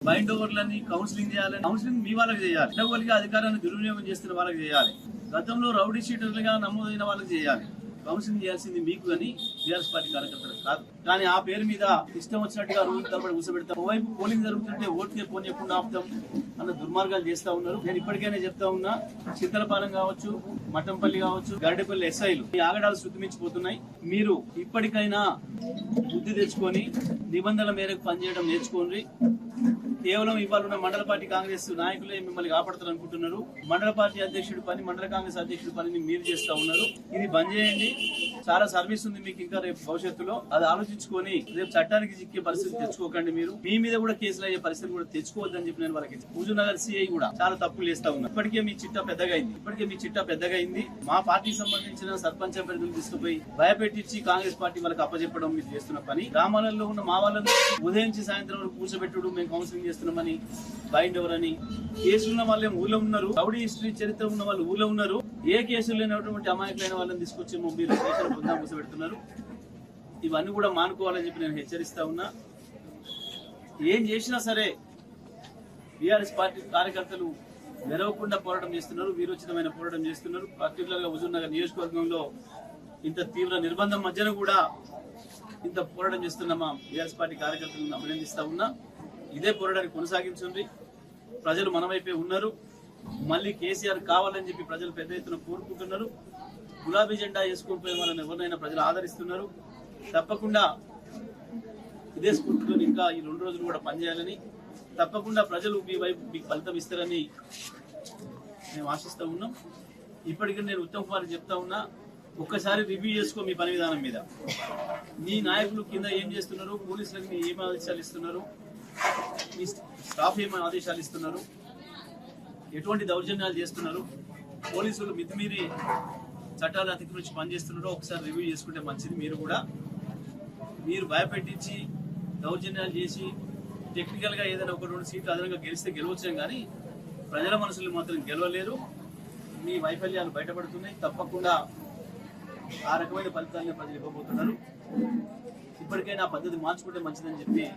Mind ఓవర్లని counselling చేయాలి. Counselling మీ వాళ్ళకి చేయాలి. వాళ్ళకి అధికారాన్ని దుర్వినియోగం చేస్తున్న వాళ్ళకి చేయాలి. గతంలో రౌడీ షీటర్లుగా నమోదైన వాళ్ళకి చేయాలి. కౌన్సిలింగ్ చేయాల్సింది మీకు కానీ టీఆర్ఎస్ పార్టీ కార్యకర్తలకు కాదు. కానీ ఆ పేరు మీద ఇష్టం వచ్చినట్టుగా రోజు తరబడి కూర్చోబెడతాం. ఓవైపు పోలింగ్ జరుగుతుంటే ఓటుకే పోనీ ఎప్పుడు ఆపుతాం అన్న దుర్మార్గాలు చేస్తా ఉన్నారు. నేను ఇప్పటికైనా చెప్తా ఉన్నా, చింతలపాలెం కావచ్చు, మఠంపల్లి కావచ్చు, గరిడేపల్లి ఎస్ఐలు ఈ ఆగడాలు శుద్ధిమించిపోతున్నాయి. మీరు ఇప్పటికైనా బుద్ధి తెచ్చుకొని నిబంధనల మేరకు పనిచేయడం నేర్చుకోండి. కేవలం ఇవాళ ఉన్న మండల పార్టీ కాంగ్రెస్ నాయకులే మిమ్మల్ని కాపాడతారు అనుకుంటున్నారు. మండల పార్టీ అధ్యక్షుడి పని, మండల కాంగ్రెస్ అధ్యక్షుడి పనిని మీరు చేస్తా ఉన్నారు. ఇది బంద్ చేయండి. చాలా సర్వీస్ ఉంది మీకు ఇంకా రేపు భవిష్యత్తులో. అది ఆలోచించుకొని రేపు చట్టానికి చిక్కే పరిస్థితి తెచ్చుకోకండి. మీరు మీ మీద కూడా కేసులు అయ్యే పరిస్థితి కూడా తెచ్చుకోవద్దని చెప్పి నేను వాళ్ళకి. హుజూర్ నగర్ సిఐ కూడా చాలా తప్పులు చేస్తా ఉన్నారు. ఇప్పటికే మీ చిట్టా పెద్దగా అయింది. మా పార్టీకి సంబంధించిన సర్పంచ్ అభ్యర్థులు తీసుకుపోయి భయపెట్టించి కాంగ్రెస్ పార్టీ వాళ్ళకి అప్పచెప్పడం మీరు చేస్తున్న పని. గ్రామాలలో ఉన్న మా వాళ్ళని ఉదయం నుంచి సాయంత్రం వరకు కూర్చోబెట్టుడు, మేము కౌన్సిలింగ్ చేస్తున్నామని, బైండ్ ఎవరని, కేసులున్న వాళ్ళే ఊళ్ళో ఉన్నారు, రౌడీ హిస్టరీ చరిత్ర ఉన్న వాళ్ళు ఊళ్ళో ఉన్నారు. ఏ కేసులు లేనటువంటి అమాయకులైన వాళ్ళని తీసుకొచ్చి మీరు కేసులు పొందా కూర్చోబెడుతున్నారు. ఇవన్నీ కూడా మానుకోవాలని చెప్పి నేను హెచ్చరిస్తా ఉన్నా. ఏం చేసినా సరే టీఆర్ఎస్ పార్టీ కార్యకర్తలు వెరవకుండా పోరాటం చేస్తున్నారు, వీరోచితమైన పోరాటం చేస్తున్నారు. పర్టికులర్ గా హుజూర్ నగర్ నియోజకవర్గంలో ఇంత తీవ్ర నిర్బంధం మధ్యన కూడా ఇంత పోరాటం చేస్తున్న మా టీఆర్ఎస్ పార్టీ కార్యకర్తలను అభినందిస్తా ఉన్నా. ఇదే పోరాటాన్ని కొనసాగించండి. ప్రజలు మన వైపే ఉన్నారు. మళ్ళీ కేసీఆర్ కావాలని చెప్పి ప్రజలు పెద్ద ఎత్తున కోరుకుంటున్నారు. గులాబీ జెండా వేసుకొని పోయే వాళ్ళని ఎవరినైనా ప్రజలు ఆదరిస్తున్నారు. తప్పకుండా ఇదే స్ఫూర్తితో ఇంకా ఈ 2 రోజులు కూడా పనిచేయాలని, తప్పకుండా ప్రజలు మీ వైపు మీకు ఫలితం ఇస్తారని మేము ఆశిస్తూ ఉన్నాం. ఇప్పటికీ నేను ఉత్తమ్ కుమార్ చెప్తా ఉన్నా, ఒక్కసారి రివ్యూ చేసుకో మీ పని విధానం మీద. మీ నాయకులు కింద ఏం చేస్తున్నారు, పోలీసులకు ఏం ఆదేశాలు ఇస్తున్నారు, మీ స్టాఫ్ ఏం ఆదేశాలు ఇస్తున్నారు, ఎటువంటి దౌర్జన్యాలు చేస్తున్నారు, పోలీసులు మితిమీరి చట్టాలు అతిక్రమించి పనిచేస్తున్నారో ఒకసారి రివ్యూ చేసుకుంటే మంచిది. మీరు భయపెట్టించి దౌర్జన్యాలు చేసి టెక్నికల్ గా ఏదైనా 1-2 సీట్లు అదనంగా గెలిస్తే గెలవచ్చాం, కానీ ప్రజల మనసులు మాత్రం గెలవలేరు. మీ వైఫల్యాలు బయటపడుతున్నాయి. తప్పకుండా ఆ రకమైన ఫలితాలను ప్రజలు ఇవ్వబోతున్నారు. ఇప్పటికైనా పద్ధతి మార్చుకుంటే మంచిదని చెప్పి